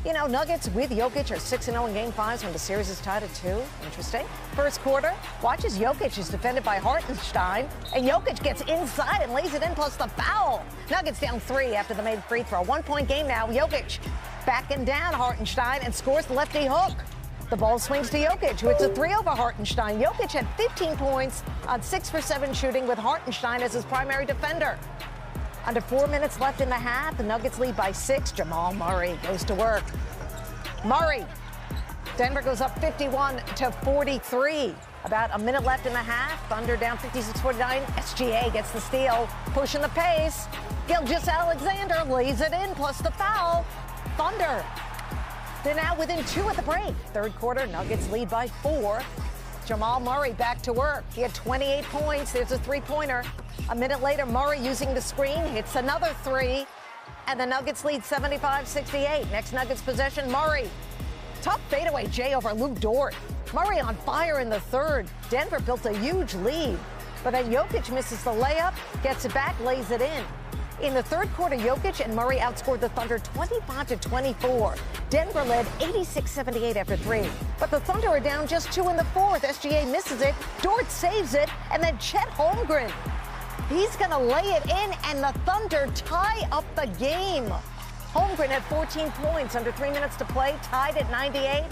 You know, Nuggets with Jokic are 6-0 in Game 5s when the series is tied at 2. Interesting. First quarter, watch as Jokic is defended by Hartenstein, and Jokic gets inside and lays it in plus the foul. Nuggets down 3 after the made free throw. 1-point game now. Jokic backing down Hartenstein and scores the lefty hook. The ball swings to Jokic, who hits a 3 over Hartenstein. Jokic had 15 points on 6 for 7 shooting with Hartenstein as his primary defender. Under 4 minutes left in the half, the Nuggets lead by 6. Jamal Murray goes to work. Murray. Denver goes up 51-43. About a minute left in the half. Thunder down 56-49. SGA gets the steal, pushing the pace. Gilgeous-Alexander lays it in, plus the foul. Thunder. They're now within 2 at the break. Third quarter, Nuggets lead by 4. Jamal Murray back to work. He had 28 points. There's a three-pointer. A minute later, Murray using the screen hits another 3. And the Nuggets lead 75-68. Next Nuggets possession, Murray. Tough fadeaway J over Luka Doncic. Murray on fire in the third. Denver built a huge lead. But then Jokic misses the layup, gets it back, lays it in. In the third quarter, Jokic and Murray outscored the Thunder 25-24. Denver led 86-78 after 3. But the Thunder are down just 2 in the fourth. SGA misses it, Dort saves it, and then Chet Holmgren. He's going to lay it in, and the Thunder tie up the game. Holmgren had 14 points under 3 minutes to play, tied at 98.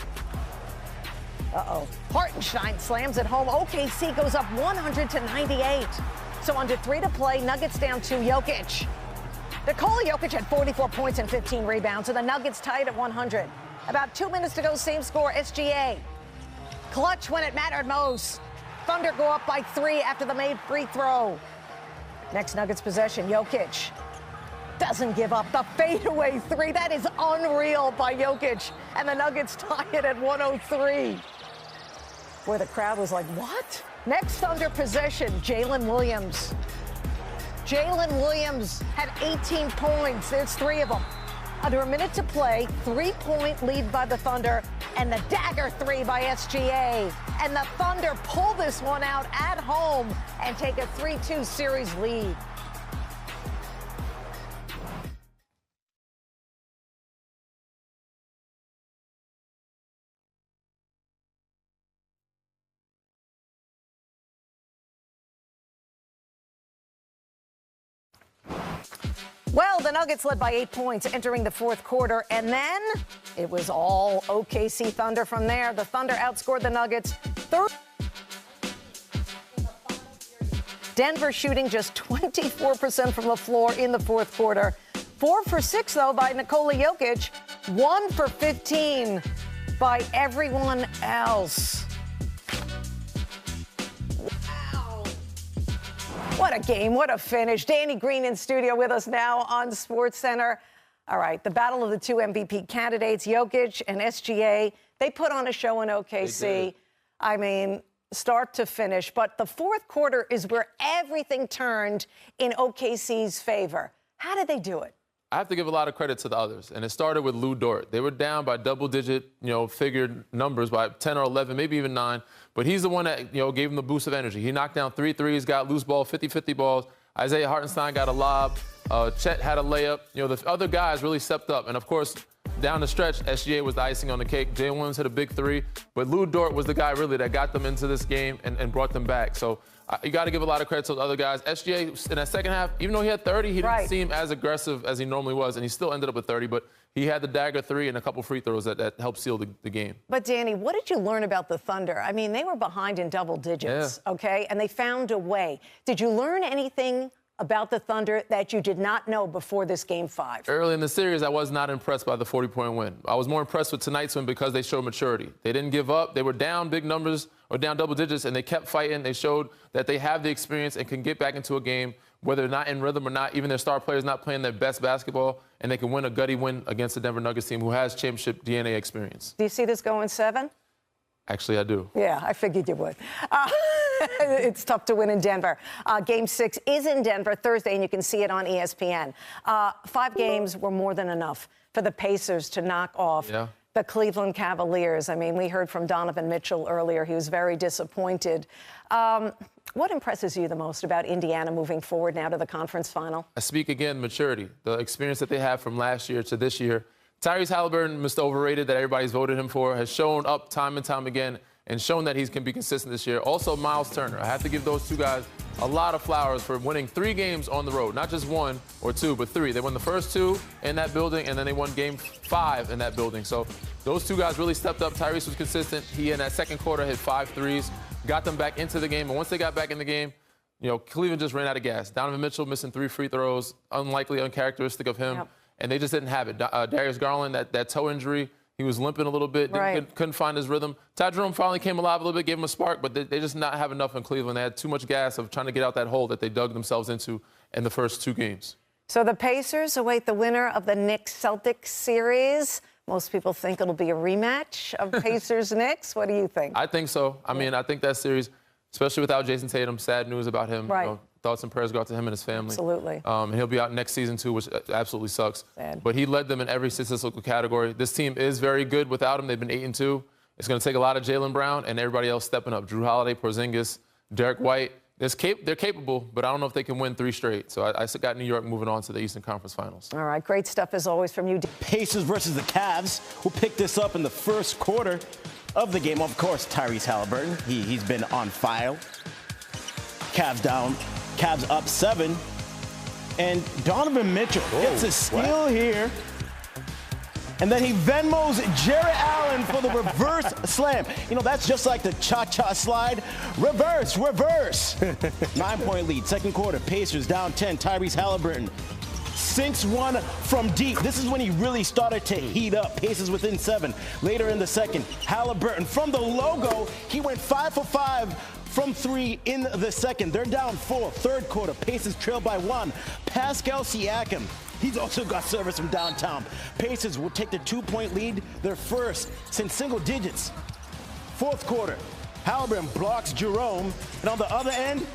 Hartenstein slams it home. OKC goes up 100-98. So under 3 to play, Nuggets down 2. Jokic. Nikola Jokic had 44 points and 15 rebounds, and the Nuggets tied at 100. About 2 minutes to go, same score, SGA. Clutch when it mattered most. Thunder go up by 3 after the made free throw. Next Nuggets possession, Jokic doesn't give up the fadeaway 3. That is unreal by Jokic, and the Nuggets tie it at 103. Boy, the crowd was like, what? Next Thunder possession, Jalen Williams. Jalen Williams had 18 points. There's 3 of them. Under a minute to play, 3-point lead by the Thunder, and the dagger 3 by SGA. And the Thunder pull this one out at home and take a 3-2 series lead. Well, the Nuggets led by 8 points entering the fourth quarter, and then it was all OKC Thunder from there. The Thunder outscored the Nuggets 30. Denver shooting just 24% from the floor in the fourth quarter. 4 for 6, though, by Nikola Jokic. 1 for 15 by everyone else. What a game, what a finish. Danny Green in studio with us now on SportsCenter. All right, the battle of the 2 MVP candidates, Jokic and SGA, they put on a show in OKC. I mean, start to finish. But the fourth quarter is where everything turned in OKC's favor. How did they do it? I have to give a lot of credit to the others, and it started with Lu Dort. They were down by double-digit, figured numbers by 10 or 11, maybe even 9. But he's the one that, gave him the boost of energy. He knocked down 3 threes, got loose ball, 50-50 balls. Isaiah Hartenstein got a lob. Chet had a layup. The other guys really stepped up. And, of course, down the stretch, SGA was the icing on the cake. Jalen Williams hit a big 3. But Lu Dort was the guy, really, that got them into this game and brought them back. So you got to give a lot of credit to the other guys. SGA, in that second half, even though he had 30, he didn't seem as aggressive as he normally was, and he still ended up with 30. But he had the dagger 3 and a couple free throws that helped seal the game. But, Danny, what did you learn about the Thunder? I mean, they were behind in double digits, okay? And they found a way. Did you learn anything about the Thunder that you did not know before this Game 5? Early in the series, I was not impressed by the 40-point win. I was more impressed with tonight's win because they showed maturity. They didn't give up. They were down big numbers or down double digits, and they kept fighting. They showed that they have the experience and can get back into a game, whether they're not in rhythm or not, even their star players not playing their best basketball, and they can win a gutty win against the Denver Nuggets team who has championship DNA experience. Do you see this going 7? Actually, I do. Yeah, I figured you would. It's tough to win in Denver. Game 6 is in Denver Thursday, and you can see it on ESPN. 5 games were more than enough for the Pacers to knock off the Cleveland Cavaliers. I mean, we heard from Donovan Mitchell earlier. He was very disappointed. What impresses you the most about Indiana moving forward now to the conference final? I speak again, maturity. The experience that they have from last year to this year. Tyrese Halliburton, Mr. Overrated that everybody's voted him for, has shown up time and time again and shown that he can be consistent this year. Also, Miles Turner. I have to give those two guys a lot of flowers for winning 3 games on the road. Not just 1 or 2, but 3. They won the first 2 in that building, and then they won game 5 in that building. So those two guys really stepped up. Tyrese was consistent. He, in that second quarter, hit 5 threes, got them back into the game. And once they got back in the game, Cleveland just ran out of gas. Donovan Mitchell missing 3 free throws, unlikely, uncharacteristic of him. Yep. And they just didn't have it. Darius Garland, that toe injury, he was limping a little bit, couldn't find his rhythm. Ty Jerome finally came alive a little bit, gave him a spark, but they just not have enough in Cleveland. They had too much gas of trying to get out that hole that they dug themselves into in the first 2 games. So the Pacers await the winner of the Knicks-Celtics series. Most people think it'll be a rematch of Pacers-Knicks. What do you think? I think so. I mean, I think that series, especially without Jason Tatum, sad news about him. Right. Thoughts and prayers go out to him and his family. Absolutely. And he'll be out next season, too, which absolutely sucks. Sad. But he led them in every statistical category. This team is very good without him. They've been 8-2. It's going to take a lot of Jaylen Brown and everybody else stepping up. Drew Holiday, Porzingis, Derek White. They're capable, but I don't know if they can win 3 straight. So I got New York moving on to the Eastern Conference Finals. All right, great stuff as always from you. Pacers versus the Cavs. We'll pick this up in the first quarter of the game. Of course, Tyrese Halliburton. He's been on fire. Cavs down. Cavs up 7. And Donovan Mitchell gets a steal here. And then he Venmos Jarrett Allen for the reverse slam. That's just like the cha-cha slide. Reverse. 9-point lead. Second quarter. Pacers down 10. Tyrese Halliburton sinks one from deep. This is when he really started to heat up. Pacers within 7. Later in the second, Halliburton from the logo. He went 5 for 5 from 3 in the second. They're down 4. Third quarter. Pacers trail by 1. Pascal Siakam. He's also got service from downtown. Pacers will take the 2-point lead, their first since single digits. Fourth quarter, Halliburton blocks Jerome, and on the other end,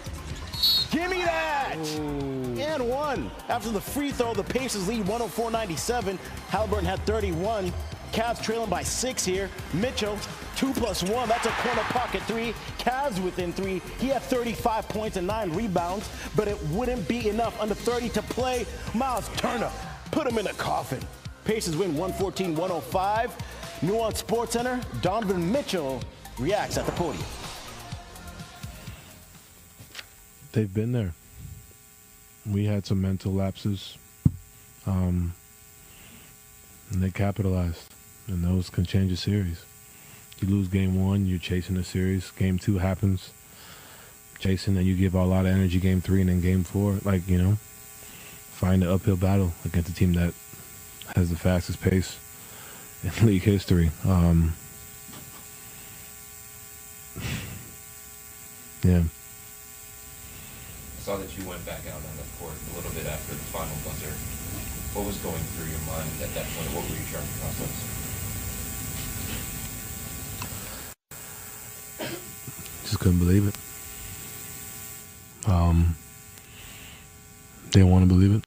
give me that! Ooh. And 1. After the free throw, the Pacers lead 104-97. Halliburton had 31. Cavs trailing by 6 here. Mitchell, 2+1. That's a corner pocket 3. Cavs within 3. He had 35 points and 9 rebounds, but it wouldn't be enough. Under 30 to play. Miles Turner put him in a coffin. Pacers win 114-105. Nuance Sports Center. Donovan Mitchell reacts at the podium. They've been there. We had some mental lapses, and they capitalized. And those can change a series. You lose game 1, you're chasing a series. Game 2 happens, chasing, and you give a lot of energy game 3, and then game 4, find the uphill battle against a team that has the fastest pace in league history. Yeah. I saw that you went back out on the court a little bit after the final buzzer. What was going through your mind at that point? What were you trying to process? Just couldn't believe it. Didn't want to believe it.